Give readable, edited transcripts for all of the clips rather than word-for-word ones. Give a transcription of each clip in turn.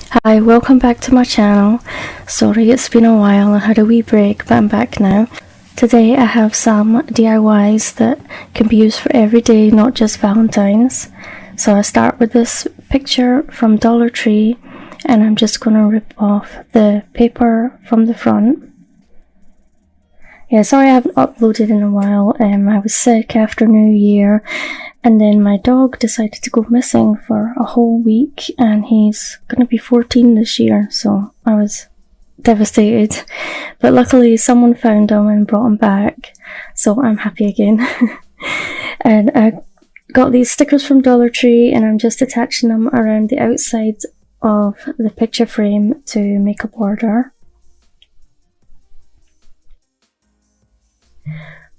Hi, welcome back to my channel. Sorry it's been a while, I had a wee break but I'm back now. Today I have some DIYs that can be used for every day, not just Valentine's. So I start with this picture from Dollar Tree and I'm just going to rip off the paper from the front. Yeah, sorry I haven't uploaded in a while. I was sick after New Year and then my dog decided to go missing for a whole week and he's going to be 14 this year, so I was devastated. But luckily someone found him and brought him back, so I'm happy again. And I got these stickers from Dollar Tree and I'm just attaching them around the outside of the picture frame to make a border.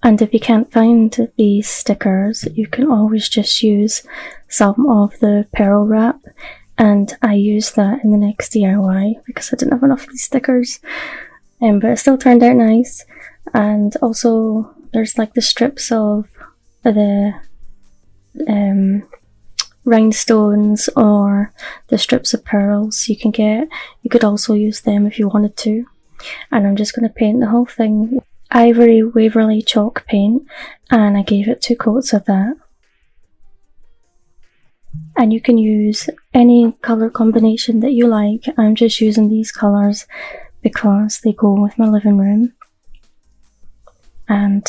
And if you can't find these stickers, you can always just use some of the pearl wrap, and I used that in the next DIY because I didn't have enough of these stickers, but it still turned out nice. And also there's like the strips of the rhinestones or the strips of pearls you can get. You could also use them if you wanted to. And I'm just going to paint the whole thing Ivory Waverly chalk paint, and I gave it 2 coats of that. And you can use any colour combination that you like. I'm just using these colours because they go with my living room. And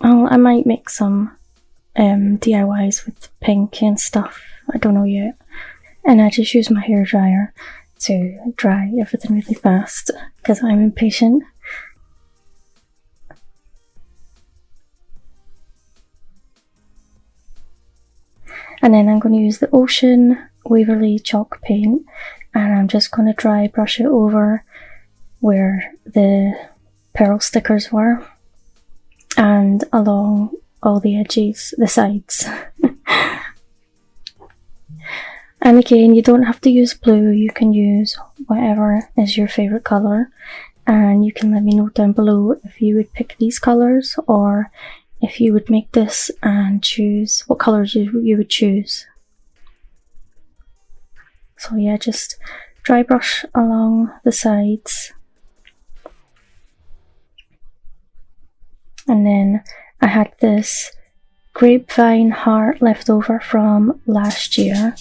I might make some DIYs with pink and stuff, I don't know yet. And I just use my hairdryer to dry everything really fast because I'm impatient. And then I'm going to use the Ocean Waverly chalk paint and I'm just going to dry brush it over where the pearl stickers were and along all the edges, the sides. And again, you don't have to use blue, you can use whatever is your favourite colour, and you can let me know down below if you would pick these colours or if you would make this and choose what colours you would choose. So yeah, just dry brush along the sides. And then I had this grapevine heart left over from last year,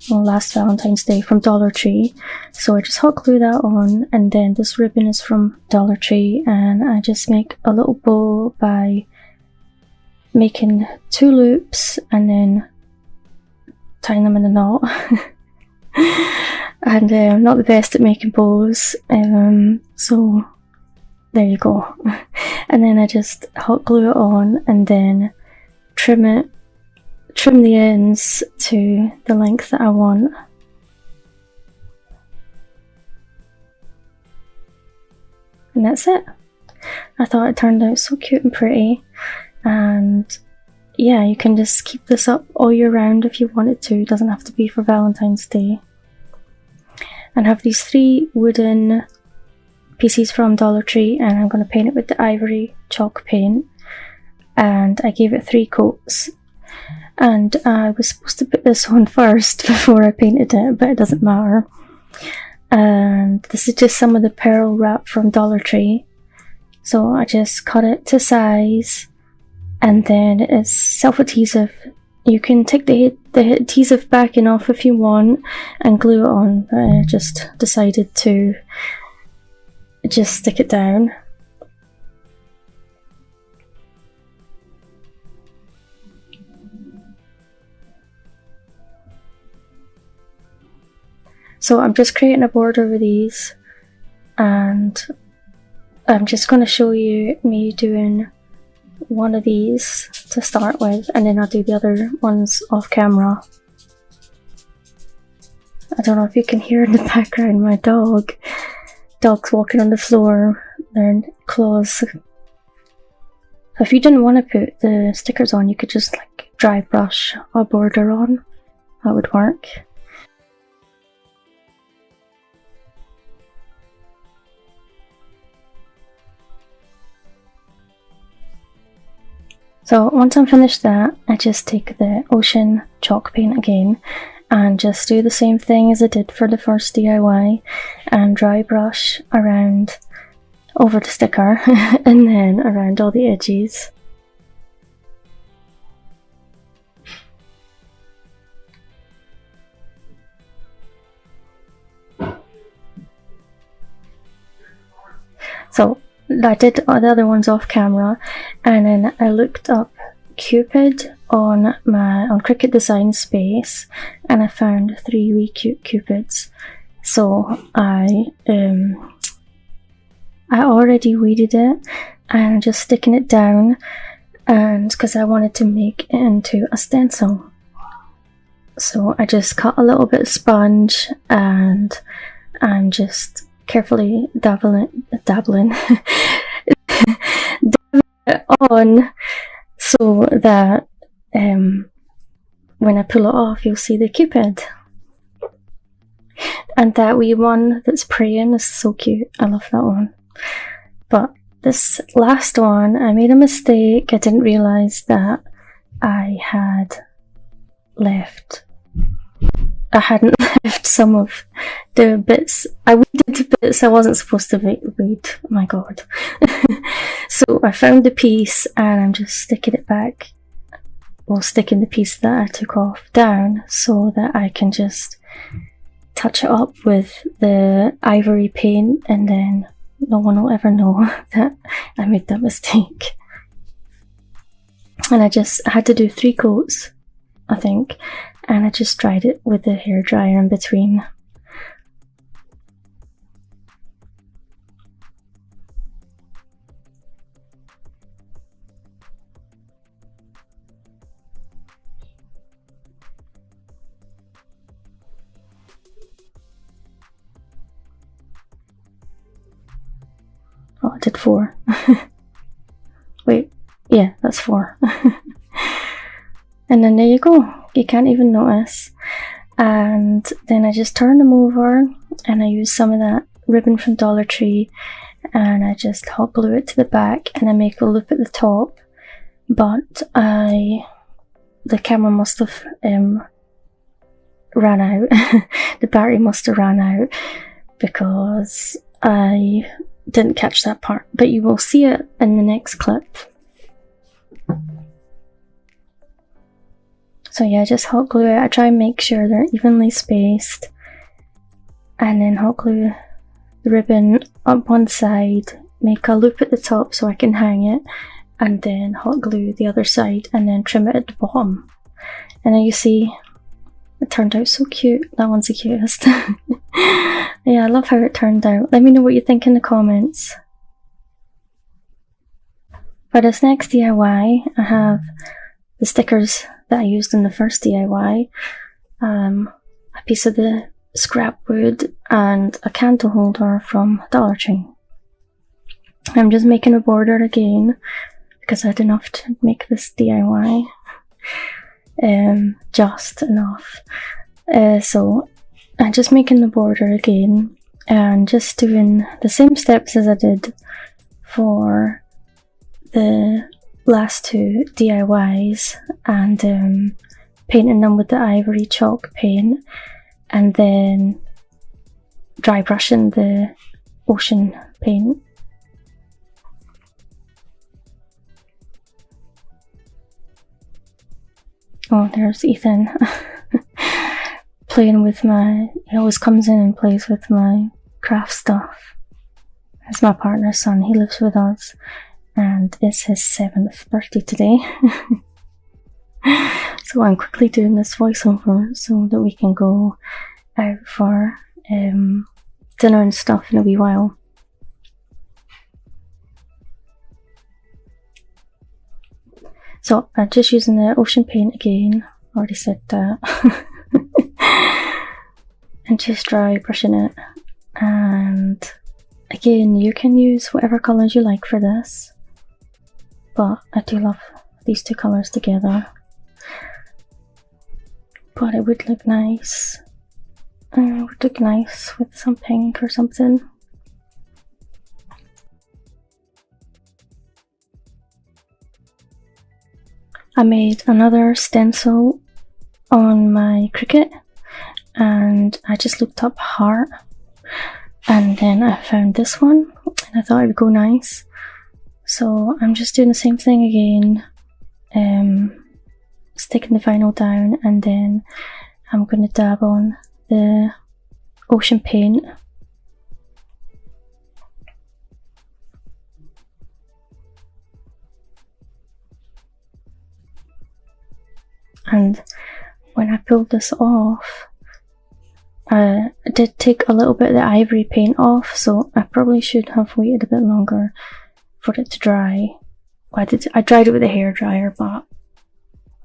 well, last Valentine's Day, from Dollar Tree. So I just hot glue that on, and then this ribbon is from Dollar Tree and I just make a little bow by making 2 loops and then tying them in a knot. And I'm not the best at making bows, so there you go. And then I just hot glue it on and then trim the ends to the length that I want. And that's it. I thought it turned out so cute and pretty. And yeah, you can just keep this up all year round if you wanted to. It doesn't have to be for Valentine's Day. And I have these 3 wooden pieces from Dollar Tree and I'm going to paint it with the ivory chalk paint. And I gave it 3 coats. And I was supposed to put this on first before I painted it, but it doesn't matter. And this is just some of the pearl wrap from Dollar Tree. So I just cut it to size. And then it's self-adhesive. You can take the adhesive backing off if you want and glue it on, but I just decided to just stick it down. So I'm just creating a border with these, and I'm just going to show you me doing one of these to start with, and then I'll do the other ones off camera. I don't know if you can hear in the background my dog's walking on the floor, their claws. If you didn't want to put the stickers on, you could just like dry brush a border on, that would work. So once I'm finished that, I just take the Ocean chalk paint again and just do the same thing as I did for the first DIY and dry brush around over the sticker and then around all the edges. So I did the other ones off camera, and then I looked up Cupid on Cricut Design Space, and I found 3 wee cute cupids. So I already weeded it, and I'm just sticking it down, and because I wanted to make it into a stencil. So I just cut a little bit of sponge, and I'm just carefully dabbling it on, so that when I pull it off, you'll see the cupid. And that wee one that's praying is so cute. I love that one. But this last one, I made a mistake. I didn't realise that I hadn't left some of the bits. I weeded bits I wasn't supposed to weed. Oh my god. So I found the piece, and I'm just sticking it back. Well, sticking the piece that I took off down, so that I can just touch it up with the ivory paint, and then no one will ever know that I made that mistake. And I just had to do 3 coats, I think, and I just dried it with the hairdryer in between. Oh, I did 4. Wait, yeah, that's 4. And then there you go. You can't even notice. And then I just turn them over, and I use some of that ribbon from Dollar Tree, and I just hot glue it to the back, and I make a loop at the top. But the camera must have ran out. The battery must have ran out, because I didn't catch that part, but you will see it in the next clip. So yeah, just hot glue it. I try and make sure they're evenly spaced, and then hot glue the ribbon up one side, make a loop at the top so I can hang it, and then hot glue the other side, and then trim it at the bottom. And then you see it turned out so cute. That one's the cutest. Yeah, I love how it turned out. Let me know what you think in the comments. For this next DIY, I have the stickers that I used in the first DIY, a piece of the scrap wood, and a candle holder from Dollar Tree. I'm just making a border again, because I had enough to make this DIY. Just enough. So I'm just making the border again, and just doing the same steps as I did for the last 2 DIYs, and painting them with the ivory chalk paint, and then dry brushing the ocean paint. Oh, there's Ethan. Playing with he always comes in and plays with my craft stuff. It's my partner's son. He lives with us, and it's his 7th birthday today. So I'm quickly doing this voiceover so that we can go out for dinner and stuff in a wee while. So I'm just using the ocean paint again. Already said that. And just dry brushing it. And again, you can use whatever colours you like for this, but I do love these 2 colours together. But it would look nice. It would look nice with some pink or something. I made another stencil on my Cricut and I just looked up heart, and then I found this one and I thought it would go nice. So I'm just doing the same thing again, sticking the vinyl down, and then I'm going to dab on the ocean paint. And when I pulled this off, I did take a little bit of the ivory paint off, so I probably should have waited a bit longer for it to dry. I dried it with a hairdryer, but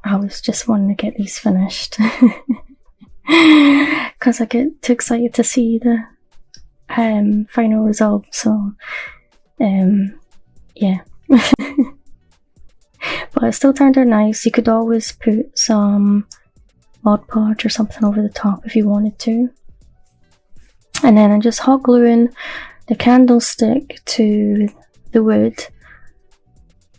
I was just wanting to get these finished because I get too excited to see the final result. So yeah. But it still turned out nice. You could always put some Mod Podge or something over the top if you wanted to. And then I'm just hot gluing the candlestick to the wood.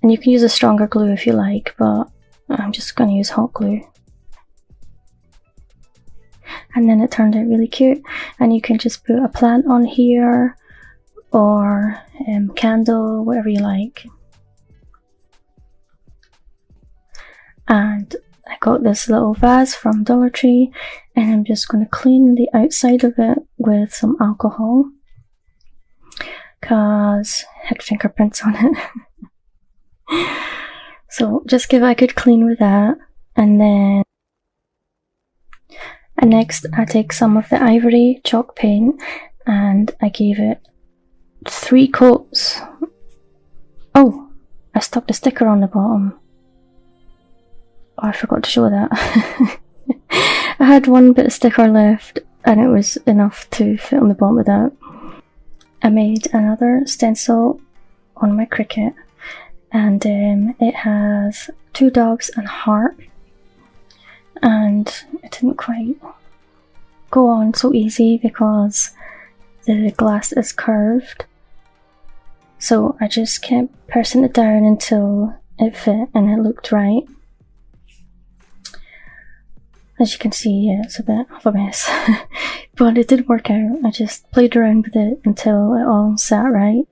And you can use a stronger glue if you like, but I'm just going to use hot glue. And then it turned out really cute. And you can just put a plant on here, or candle, whatever you like. And I got this little vase from Dollar Tree, and I'm just going to clean the outside of it with some alcohol because it had fingerprints on it. So just give it a good clean with that, and then next I take some of the ivory chalk paint and I gave it 3 coats. Oh, I stuck the sticker on the bottom. Oh, I forgot to show that. I had one bit of sticker left and it was enough to fit on the bottom of that. I made another stencil on my Cricut, and it has 2 dogs and a heart, and it didn't quite go on so easy because the glass is curved, so I just kept pressing it down until it fit and it looked right. As you can see, yeah, it's a bit of a mess, but it did work out. I just played around with it until it all sat right.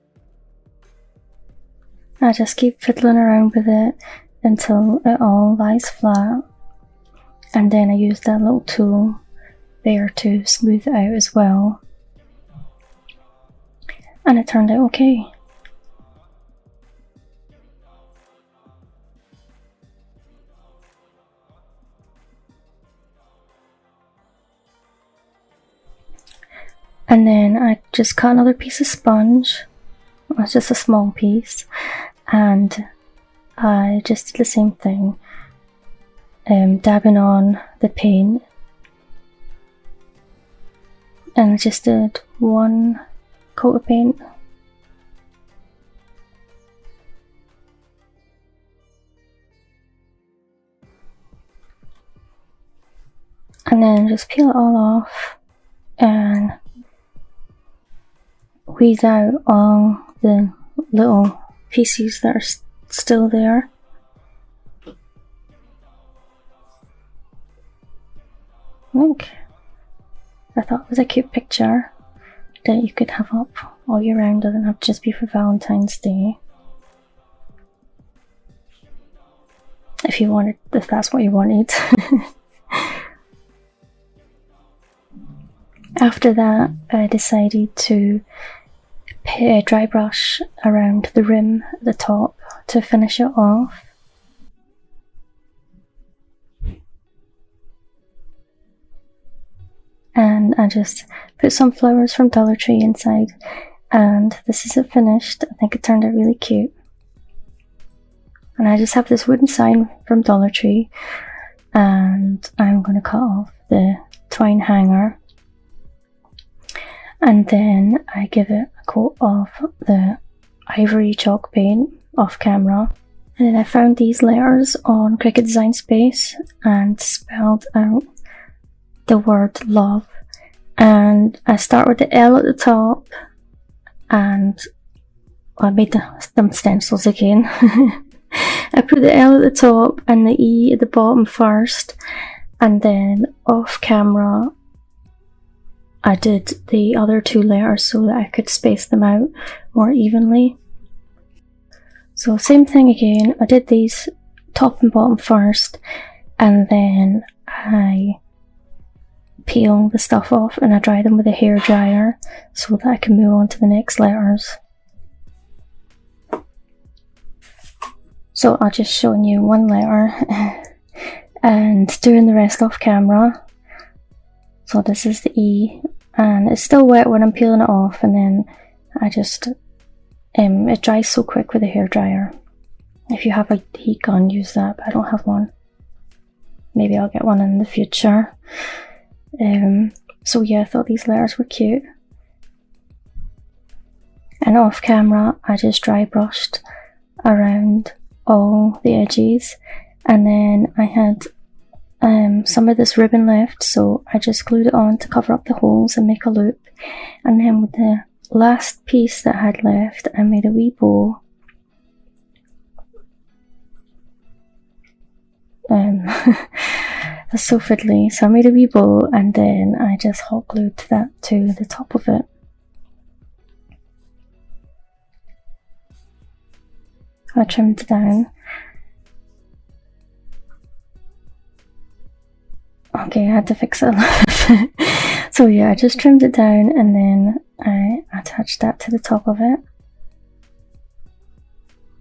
I just keep fiddling around with it until it all lies flat, and then I use that little tool there to smooth it out as well, and it turned out okay. And then I just cut another piece of sponge. It was just a small piece, and I just did the same thing, dabbing on the paint, and I just did 1 coat of paint. And then just peel it all off and weed out all the little pieces that are still there. I thought it was a cute picture that you could have up all year round, doesn't have to just be for Valentine's Day. If that's what you wanted. After that, I decided to dry brush around the rim at the top to finish it off. And I just put some flowers from Dollar Tree inside, and this is it finished. I think it turned out really cute. And I just have this wooden sign from Dollar Tree, and I'm going to cut off the twine hanger. And then I give it a coat of the ivory chalk paint off camera. And then I found these letters on Cricut Design Space and spelled out the word love. And I start with the L at the top, and I made them stencils again. I put the L at the top and the E at the bottom first, and then off camera I did the other 2 letters so that I could space them out more evenly. So same thing again, I did these top and bottom first, and then I peel the stuff off and I dry them with a hairdryer so that I can move on to the next letters. So I'll just showing you one letter and doing the rest off camera. So this is the E, and it's still wet when I'm peeling it off, and then I just it dries so quick with a hairdryer. If you have a heat gun, use that, but I don't have one. Maybe I'll get one in the future. So yeah, I thought these letters were cute. And off camera, I just dry brushed around all the edges, and then I had some of this ribbon left, so I just glued it on to cover up the holes and make a loop. And then with the last piece that I had left, I made a wee bow. That's so fiddly. So I made a wee bow, and then I just hot glued that to the top of it. I trimmed it down. Okay, I had to fix it a little bit. So yeah, I just trimmed it down, and then I attached that to the top of it.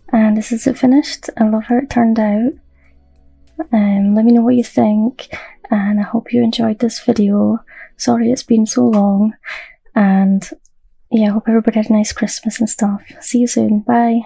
And this is it finished. I love how it turned out. Let me know what you think, and I hope you enjoyed this video. Sorry it's been so long, and yeah, I hope everybody had a nice Christmas and stuff. See you soon. Bye.